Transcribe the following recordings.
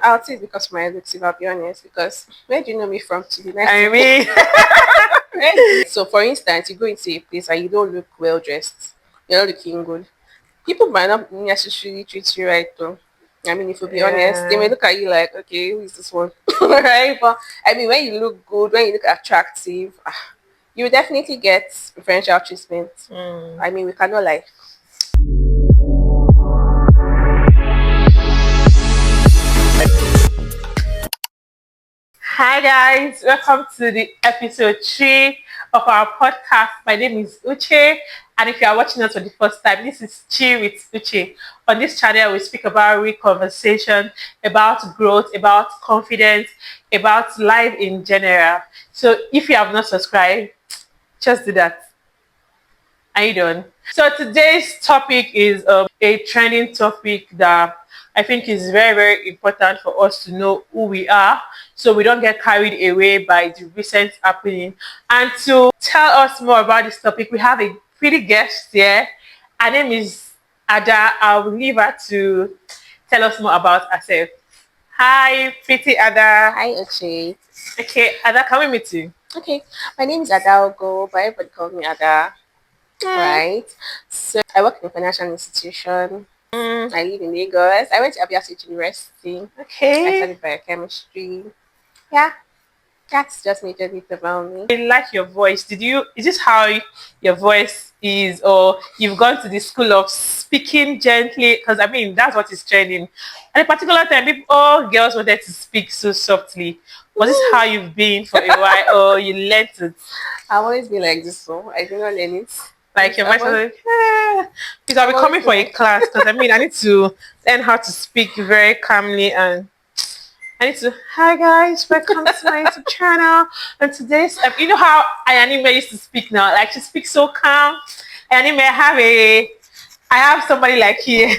I'll say it's because of my looks, if I'll be honest. Because where do you know me from to be nice? I mean, So, for instance, you go into a place and you don't look well dressed, you're not looking good. People might not necessarily treat you right, though. I mean, if you be honest, they may yeah. look at you like, okay, who is this one? Right? But I mean, when you look good, when you look attractive, you will definitely get preferential treatment. Mm. I mean, we cannot lie. Hi guys, welcome to the episode 3 of our podcast. My name is Uche, and if you are watching us for the first time, this is Chi with Uche. On this channel, we speak about real conversation, about growth, about confidence, about life in general. So if you have not subscribed, just do that. Are you done? So today's topic is a trending topic that I think is very, very important for us to know who we are so we don't get carried away by the recent happening. And to tell us more about this topic, we have a pretty guest here. Her name is Ada. I'll leave her to tell us more about herself. Hi, pretty Ada. Hi, Uche. Okay, Ada, can we meet you? Okay, my name is Adaogo, but everybody calls me Ada. Right? So I work in a financial institution. I live in Lagos. I went to Abia State University. I Okay. studied biochemistry. Yeah, that's just majorly about me. I like your voice. Is this how your voice is, or you've gone to the school of speaking gently? Because I mean, that's what is trending. At a particular time, all girls wanted to speak so softly. Was this how you've been for a while, or you learned it? I've always been like this, so I do not learn it. Like your voice was I've like, because I'll be coming for a class. Because I mean, I need to learn how to speak very calmly and I need to, hi guys, welcome to my YouTube channel. And today's, you know how Ayanime used to speak now? Like she speaks so calm. Ayanime, I have somebody like you.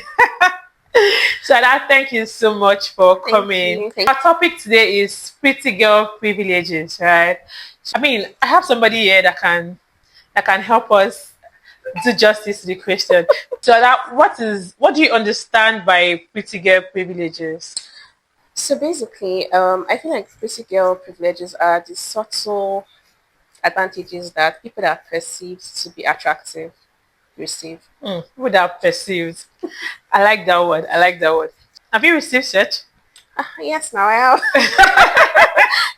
So that, thank you so much for coming. Thank Our topic today is pretty girl privileges, right? I mean, I have somebody here that can help us do justice to the question. So that what do you understand by pretty girl privileges? So basically, I feel like pretty girl privileges are the subtle advantages that people that are perceived to be attractive receive. Without perceived. I like that word. I like that word. Have you received such? Yes, now I have.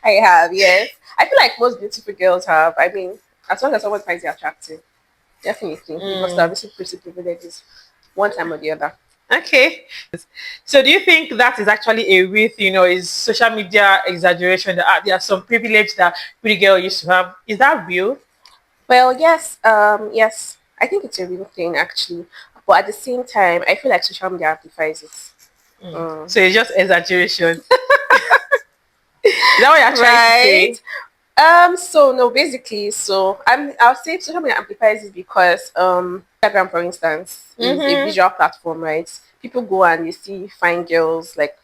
I have, yes. I feel like most beautiful girls have. I mean, as long as someone finds you attractive, definitely. You must have received pretty privileges one time or the other. Okay. So do you think that is actually a real thing, or is social media exaggeration that there are some privilege that pretty girl used to have? Is that real? Well, yes, yes. I think it's a real thing actually. But at the same time, I feel like social media amplifies it. So it's just exaggeration. Is that what you're trying to Right. say? So no, basically, I'll say social media amplifies it because Instagram, for instance, is a visual platform, right? People go and you see fine girls like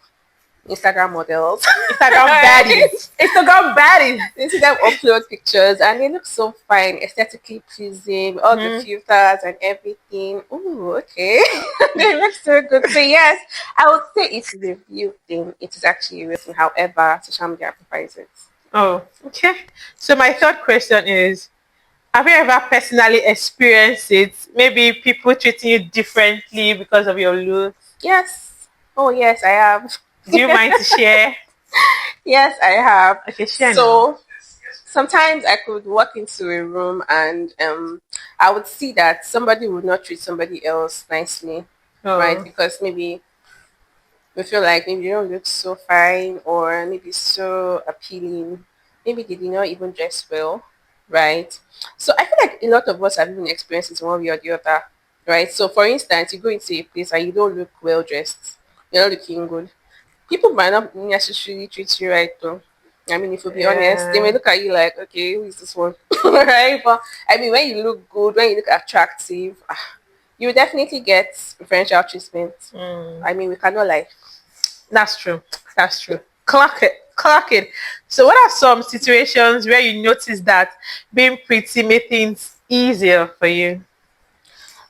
Instagram models, Instagram baddies, Instagram baddies. You see them upload pictures and they look so fine, aesthetically pleasing, all the filters and everything. Ooh, okay. They look so good. So yes, I would say it's the real thing. It is actually a real thing. However, social media amplifies it. Oh, okay. So my third question is, have you ever personally experienced it? Maybe people treating you differently because of your looks? Yes. Oh yes, I have. Do you mind to share? Yes, I have. Okay, share now. So sometimes I could walk into a room and I would see that somebody would not treat somebody else nicely, right? Oh, Because maybe we feel like maybe they don't look so fine or maybe so appealing. Maybe they did not even dress well, right? So I feel like a lot of us have even experienced it one way or the other, right? So for instance, you go into a place and you don't look well dressed, you're not looking good. People might not necessarily treat you right though. I mean, if you be honest, they may yeah. look at you like, okay, who is this one? Right? But I mean, when you look good, when you look attractive, you will definitely get preferential treatment. I mean, we cannot lie. That's true. That's true. Clock it. Clock it. So what are some situations where you notice that being pretty made things easier for you?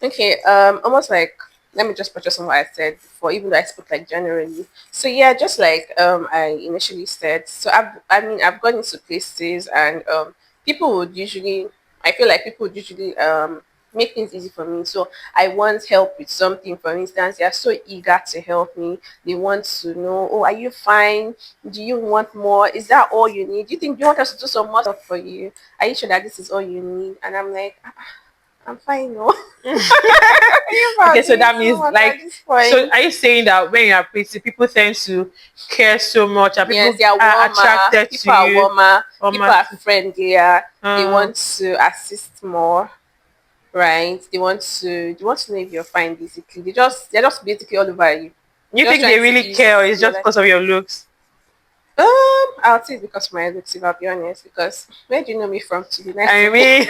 Okay, almost like let me just purchase on what I said before, even though I spoke like generally. So yeah, just like I initially said. So I've gone into places and people would usually I feel like people would usually make things easy for me. So I want help with something, for instance, they are so eager to help me. They want to know, oh, are you fine? Do you want more? Is that all you need? Do you think you want us to do some more stuff for you? Are you sure that this is all you need? And I'm like, I'm fine, no. You Okay, about so doing that too means much at like, this so point. are you saying that when you are pretty, people tend to care so much, and Yes, people they are are warmer. attracted to People are you? warmer. Or People are friendlier. They uh, want to assist more, right? They want to know if you're fine. Basically, they're just basically all over you, you just think they trying to really care, or ease it's your just life. because of your looks? I'll say it's because of my looks. If I'll be honest, because where do you know me from? To be nice I to me, mean,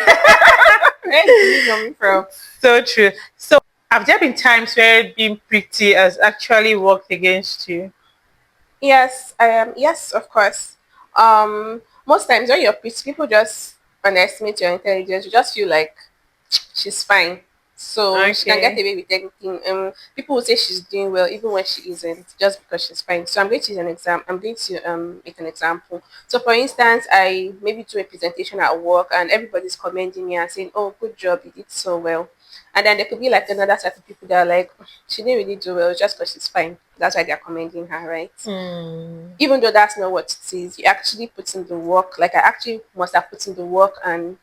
where do you know me from? so true. So, have there been times where being pretty has actually worked against you? Yes, I am. Yes, of course. Most times when you're pretty, people just underestimate your intelligence. You just feel like she's fine, so she can get Okay. away with anything. People will say she's doing well even when she isn't, just because she's fine. So I'm going to use an exam. I'm going to make an example. So for instance, I maybe do a presentation at work, and everybody's commending me and saying, "Oh, good job, you did so well." And then there could be like another set of people that are like, "She didn't really do well, just because she's fine. That's why they're commending her, right?" Hmm. Even though that's not what it is, you actually put in the work. Like I actually must have put in the work and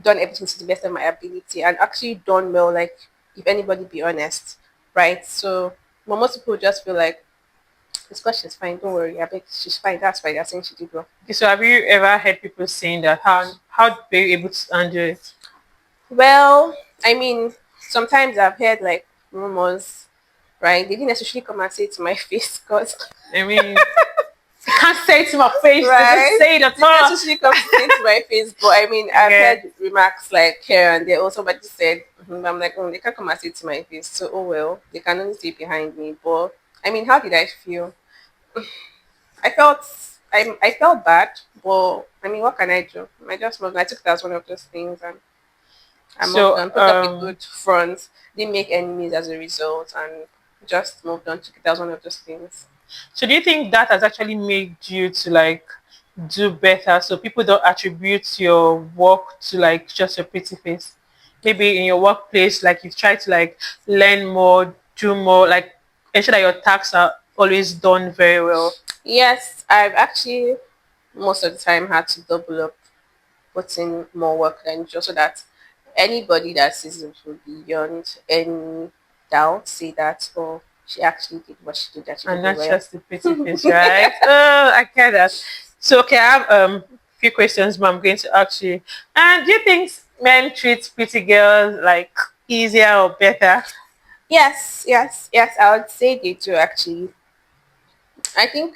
done everything to the best of my ability and actually done well, like if anybody be honest, right? So but most people just feel like it's because she's fine, don't worry, I bet she's fine. That's why they're saying she did well. Okay, so have you ever heard people saying that? How were you able to handle it? Well, I mean, sometimes I've heard like rumors, right? They didn't necessarily come and say it to my face because I mean, you can't say it to my face. They just right? say it at Didn't all. necessarily come to say to my face, but I mean, I've Okay. heard remarks like here and there. Or somebody said, I'm like, oh, they can't come and say it to my face. So, oh well, they can only see it behind me. But I mean, how did I feel? I felt, I felt bad, but I mean, what can I do? I just moved. I took that as one of those things, and I moved So, on. Put up a good front. Didn't make enemies as a result, and just moved on. Took it as one of those things. so do you think that has actually made you to like do better? So people don't attribute your work to like just your pretty face. Maybe in your workplace, like you try to like learn more, do more, like ensure that your tasks are always done very well. Yes, I've actually most of the time had to double up, put in more work than usual so that anybody that sees it will beyond any doubt say that, oh, she actually did what she did, that she And did it not well. just the pretty face, right? Oh, I get that. So okay, I have few questions, but I'm going to ask you. And do you think men treat pretty girls like easier or better? Yes, yes, yes, I would say they do actually. I think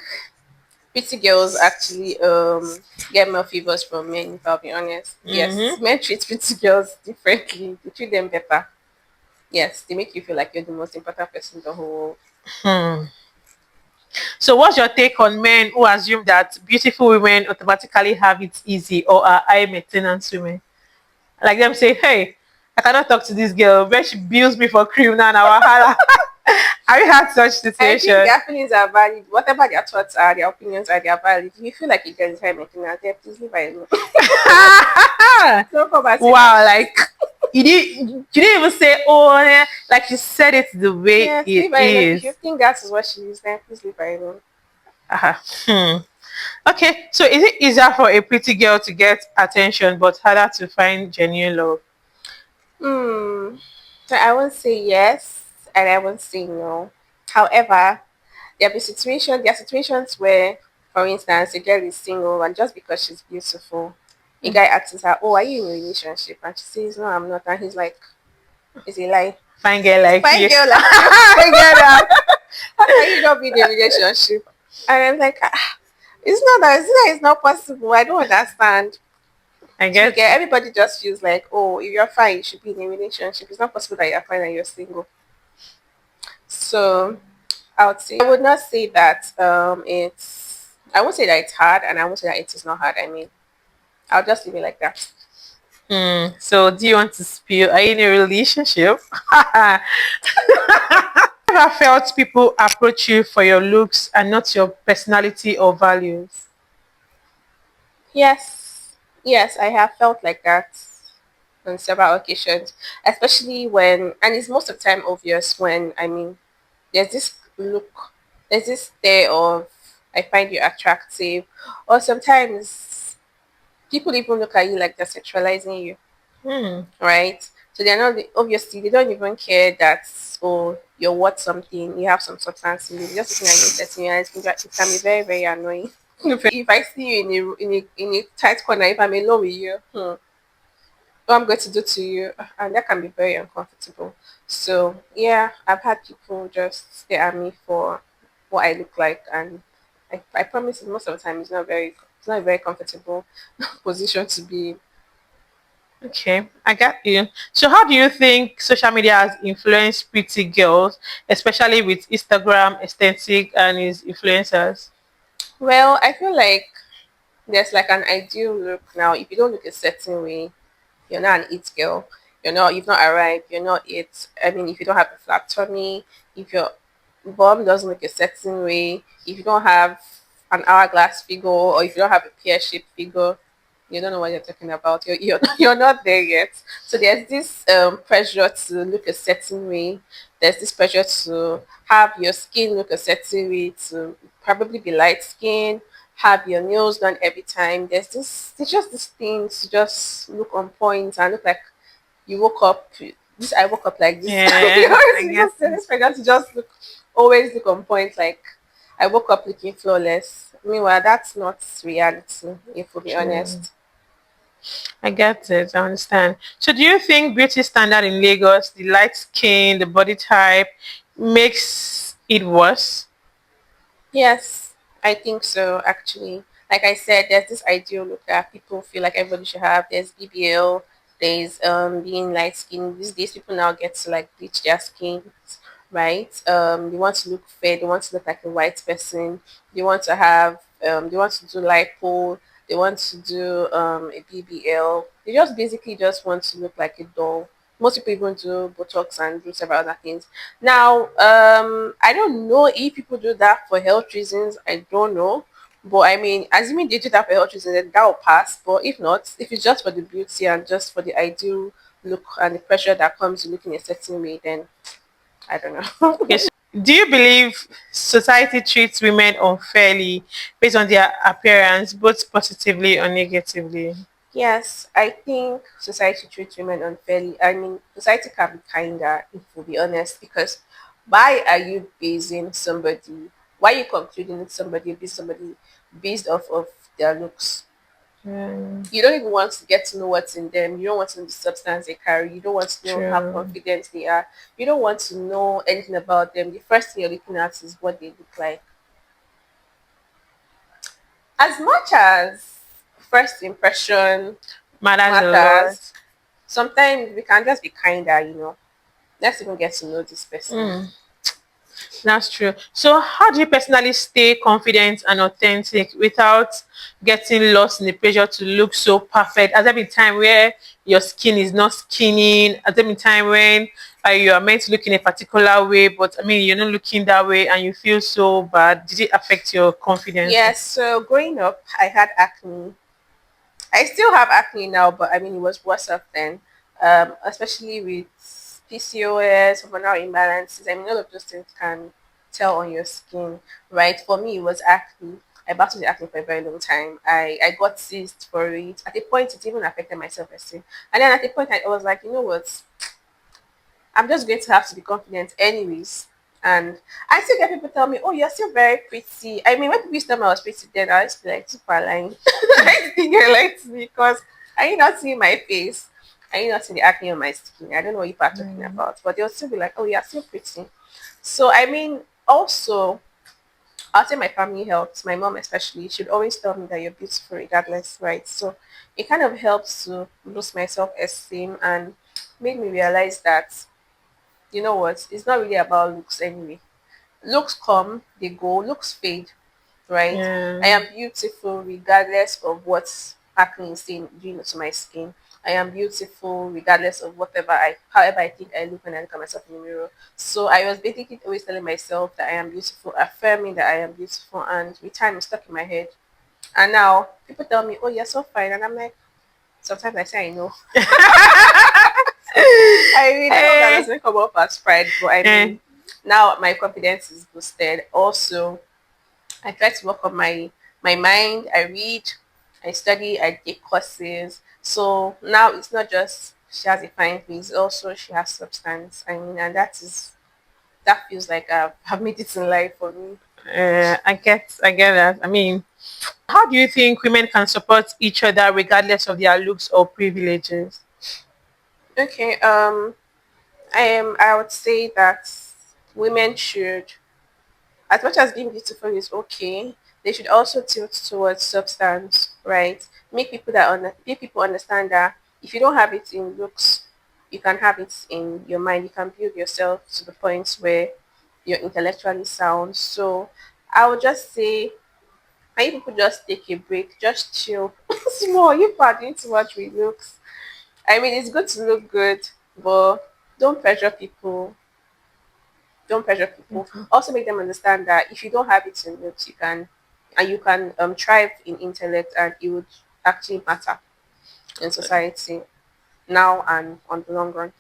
pretty girls actually get more favors from men, if I'll be honest. Yes, Mm-hmm. men treat pretty girls differently. They treat them better. Yes, they make you feel like you're the most important person in the whole world. Hmm. So what's your take on men who assume that beautiful women automatically have it easy or are high maintenance women? Like them say, hey, I cannot talk to this girl. When she bills me for cream now, wahala. Have you had such I think situation? their feelings are valid. Whatever their thoughts are, their opinions are, they are valid. If you feel like you get high maintenance, then please leave her alone. Don't come and say that Wow, shit. like you didn't even say oh yeah, like you said it the way Yes, it leave her alone. If you is. think that is what she is, then please leave her alone. Uh-huh. Hmm. Okay, so is it easier for a pretty girl to get attention but harder to find genuine love? Hmm. So I won't say yes and I won't say no. However, there are situations where, for instance, a girl is single and just because she's beautiful, a guy asks her, "Oh, are you in a relationship?" And she says, "No, I'm not." And he's like, "It's a lie." Fine girl like Fine you. girl like you. I get that. How can you not be in a relationship? And I'm like, it's not possible. I don't understand. I So you get get it. everybody just feels like, oh, if you're fine, you should be in a relationship. It's not possible that you're fine and you're single. So I would not say that I won't say that it's hard and I won't say that it is not hard. I mean, I'll just leave it like that. So do you want to spill? Are you in a relationship? Ever felt people approach you for your looks and not your personality or values? Yes, yes, I have felt like that on several occasions, especially when, and it's most of the time obvious when, I mean, there's this look, there's this stare of, I find you attractive, or sometimes people even look at you like they're sexualizing you, Hmm. right? So they're not, obviously, they don't even care that, oh, you're worth something, you have some substance in you. They're just looking at you, testing you, and it can be very, very annoying. If I see you in a tight corner, if I'm alone with you, what I'm going to do to you, and that can be very uncomfortable. So yeah, I've had people just stare at me for what I look like, and I promise you, most of the time it's not a very comfortable position to be in. Okay, I got you. So how do you think social media has influenced pretty girls, especially with Instagram, aesthetic, and its influencers? Well, I feel like there's like an ideal look now. If you don't look a certain way, you're not an it girl. You've not arrived. You're not it. I mean, if you don't have a flat tummy, if your bum doesn't look a certain way, if you don't have an hourglass figure, or if you don't have a pear shaped figure, you don't know what you're talking about. You're not there yet. So there's this pressure to look a certain way. There's this pressure to have your skin look a certain way, to probably be light skin, have your nails done every time. There's just this thing to just look on point and look like you woke up. This I woke up like this. Yeah, I You guess. just say this pressure to just always look on point. Like I woke up looking flawless. Meanwhile, that's not reality. If we'll be True. honest. I get it. I understand. So, do you think beauty standard in Lagos, the light skin, the body type, makes it worse? Yes, I think so actually. Like I said, there's this ideal look that people feel like everybody should have. There's BBL, there's being light skinned. These days people now get to like bleach their skin, right? They want to look fair, they want to look like a white person, they want to have they want to do lipo, they want to do a BBL. They just basically just want to look like a doll. Most people even do Botox and do several other things. Now, I don't know if people do that for health reasons. I don't know. But I mean, assuming they do that for health reasons, then that will pass. But if not, if it's just for the beauty and just for the ideal look and the pressure that comes with looking a certain way, then I don't Okay, know. so do you believe society treats women unfairly based on their appearance, both positively or negatively? Yes, I think society treats women unfairly. I mean, society can be kinder, if we'll be honest, because why are you basing somebody, why are you concluding somebody based off of their looks? Yeah, You don't even want to get to know what's in them. You don't want to know the substance they carry. You don't want to know how true. confident they are. You don't want to know anything about them. The first thing you're looking at is what they look like. As much as first impression Matters a matters, lot. sometimes we can just be kinder. Let's even get to know this person. Mm. That's true. So, how do you personally stay confident and authentic without getting lost in the pressure to look so perfect? Has there been time where your skin is not skinning? Has there been time when you are meant to look in a particular way, but I mean you're not looking that way, and you feel so bad? Did it affect your confidence? Yes, so growing up, I had acne. I still have acne now, but I mean, it was worse off then, especially with PCOS, hormonal imbalances. I mean, all of those things can tell on your skin, right? For me, it was acne. I battled with acne for a very long time. I got cysts for it. At a point, it even affected my self esteem. And then at a point, I was like, you know what? I'm just going to have to be confident anyways. And I still get people tell me, oh, you're still very pretty. I mean, when people used to tell me I was pretty then, I used to be like, super lying. I think you're lying to me because are you not seeing my face? Are you not seeing the acne on my skin? I don't know what you are talking Mm. about. But they'll still be like, oh, you're still pretty. So, I mean, also, I'll say my family helps. My mom especially should always tell me that you're beautiful regardless, right? So it kind of helps to boost my self-esteem and made me realize that you know what? It's not really about looks anyway. Looks come, they go, looks fade, right? I Yeah. am beautiful regardless of what acne is doing to my skin. I am beautiful regardless of however I think I look when I look at myself in the mirror. So I was basically always telling myself that I am beautiful, affirming that I am beautiful, and with time it's stuck in my head. And now people tell me, "Oh, you're so fine," and I'm like, sometimes I say I know. I mean, I hope that Eh, doesn't come up as pride, but I eh. mean, now my confidence is boosted. Also, I try to work on my mind. I read, I study, I take courses. So now it's not just she has a fine face, also she has substance. I mean, and that feels like I've made it in life for me. I get that. I mean, how do you think women can support each other regardless of their looks or privileges? Okay, I would say that women should, as much as being beautiful is okay, they should also tilt towards substance, right? Make people understand that if you don't have it in looks, you can have it in your mind. You can build yourself to the point where you're intellectually sound. So I would just say, can you people just take a break, just chill, small. You are doing too much with looks. I mean, it's good to look good, but don't pressure people. Don't pressure people. Also make them understand that if you don't have it in notes, you can thrive in intellect, and it would actually matter in society now and on the long run.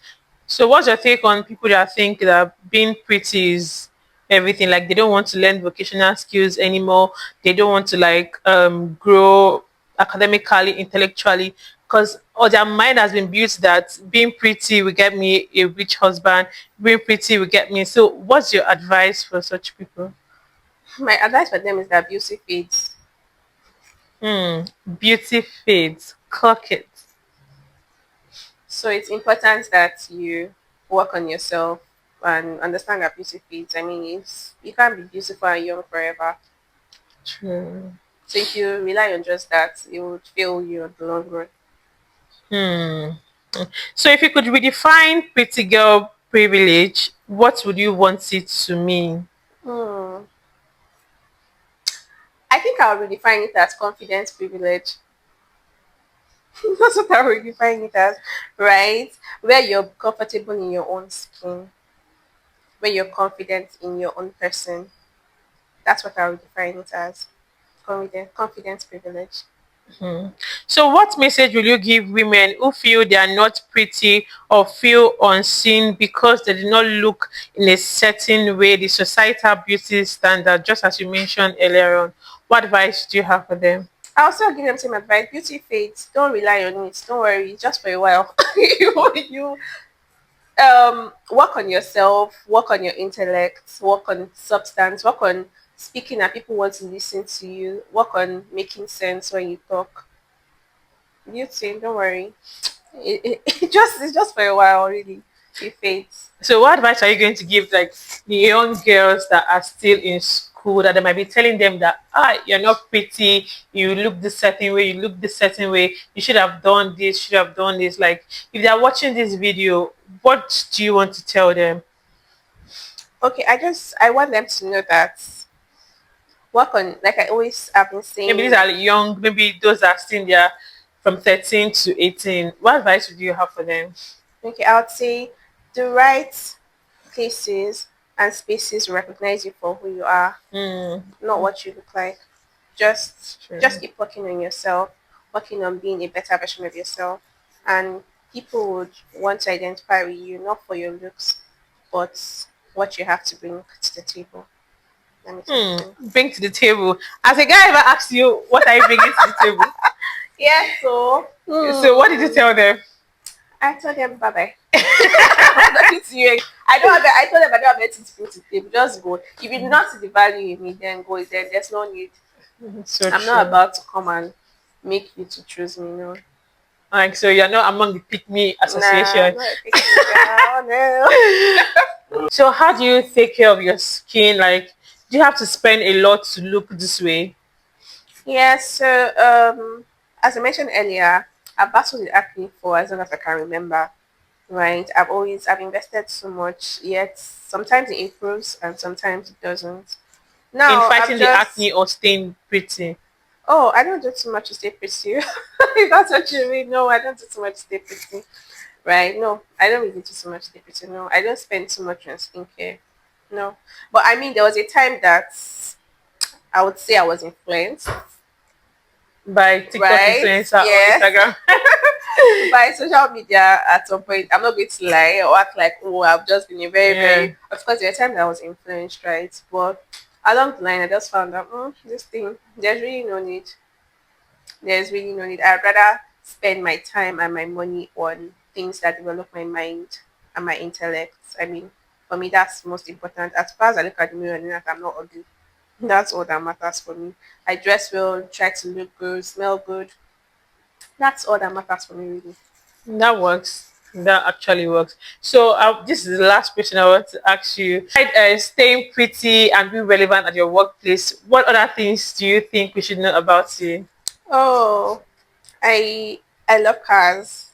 So, what's your take on people that think that being pretty is everything? Like, they don't want to learn vocational skills anymore. They don't want to grow academically, intellectually, because all their mind has been built that being pretty will get me a rich husband. Being pretty will get me. So, what's your advice for such people? My advice for them is that beauty fades. Beauty fades. Clock it. So it's important that you work on yourself and understand that beauty fades. I mean, you can't be beautiful and young forever. True. So if you rely on just that, it would fail you on the long run. So, if you could redefine pretty girl privilege, what would you want it to mean? Hmm. I think I'll redefine it as confidence privilege. That's what I would define it as, right? Where you're comfortable in your own skin, where you're confident in your own person. That's what I would define it as. Confidence privilege. So, what message will you give women who feel they are not pretty or feel unseen because they did not look in a certain way, the societal beauty standard, just as you mentioned earlier on? What advice do you have for them? I also give them some advice. Beauty fades. Don't rely on it. Don't worry. Just for a while. You work on yourself. Work on your intellect. Work on substance. Work on speaking that people want to listen to you. Work on making sense when you talk. Beauty. Don't worry. It's just for a while. Really, it fades. So, what advice are you going to give like the young girls that are still in school that they might be telling them that you're not pretty, you look this certain way, you look this certain way, you should have done this, should have done this. Like, if they're watching this video, what do you want to tell them? Okay, I want them to know that work on, like I always have been Maybe these saying. are young, maybe those that are still there from 13 to 18. What advice would you have for them? Okay, I would say the right places and spaces recognize you for who you are, Mm, not what you look like. Just true. keep working on yourself, working on being a better version of yourself, and people would want to identify with you not for your looks, but what you have to bring to the table. That makes sense. Bring to the table. As a guy ever asks you, what are you bringing to the table? Yeah, so So, what did you tell them? I told them bye bye. I'm talking to you. I told them I don't have anything to bring to the table. Just go. If you do not see the value in me, then go. Then there's no need. So I'm not true. about to come and make you to choose me. No. Like, so you're not among the pick me Nah, association. I'm not a picky girl. No. So, how do you take care of your skin? Like, do you have to spend a lot to look this way? Yeah, so as I mentioned earlier, I've battled with acne for as long as I can remember. Right. I've invested so much, yet sometimes it improves and sometimes it doesn't. In Now I've fighting the just acne or staying pretty? Oh, I don't do too much to stay pretty. If that's what you mean. No, I don't do too much to stay pretty. Right? No, I don't really do too much to stay pretty. No, I don't spend too much on skincare. No. But I mean, there was a time that I would say I was influenced, By TikTok right? influencer or Yes. Instagram? By social media at some point. I'm not going to lie or act like, oh, I've just been a very, Yeah. very, of course, there were times that I was influenced, right? But along the line, I just found out, this thing, there's really no need. There's really no need. I'd rather spend my time and my money on things that develop my mind and my intellect. I mean, for me, that's most important. As far as I look at the mirror and that I'm not ugly, that's all that matters for me. I dress well, try to look good, smell good. That's all that matters for me, really. That works. That actually works. So this is the last question I want to ask you. Besides, staying pretty and being relevant at your workplace, what other things do you think we should know about you? Oh, I love cars.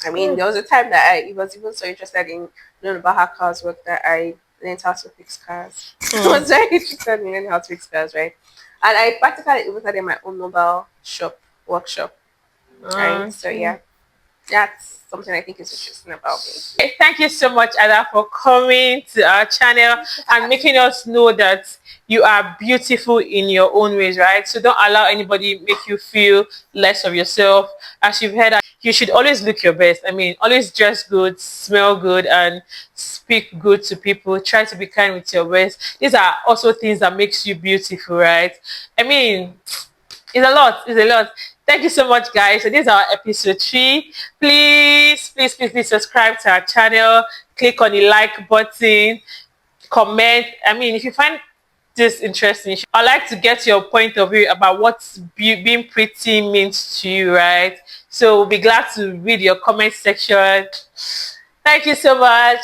I mean, Mm. there was a time that I was even so interested in learning about how cars work that I learned how to fix cars. I Mm. was very interested in learning how to fix cars, right? And I practically even started my own mobile shop workshop, right? So Okay. yeah, that's something I think is interesting about me. Okay, thank you so much, Ada, for coming to our channel and making us know that you are beautiful in your own ways, right? So don't allow anybody make you feel less of yourself. As you've heard, you should always look your best. I mean, always dress good, smell good, and speak good to people. Try to be kind with your words. These are also things that makes you beautiful, right? I mean, it's a lot. It's a lot. Thank you so much, guys. So this is our episode 3. Please subscribe to our channel. Click on the like button. Comment. I mean, if you find this interesting, I'd like to get your point of view about what being pretty means to you, right? So we'll be glad to read your comment section. Thank you so much.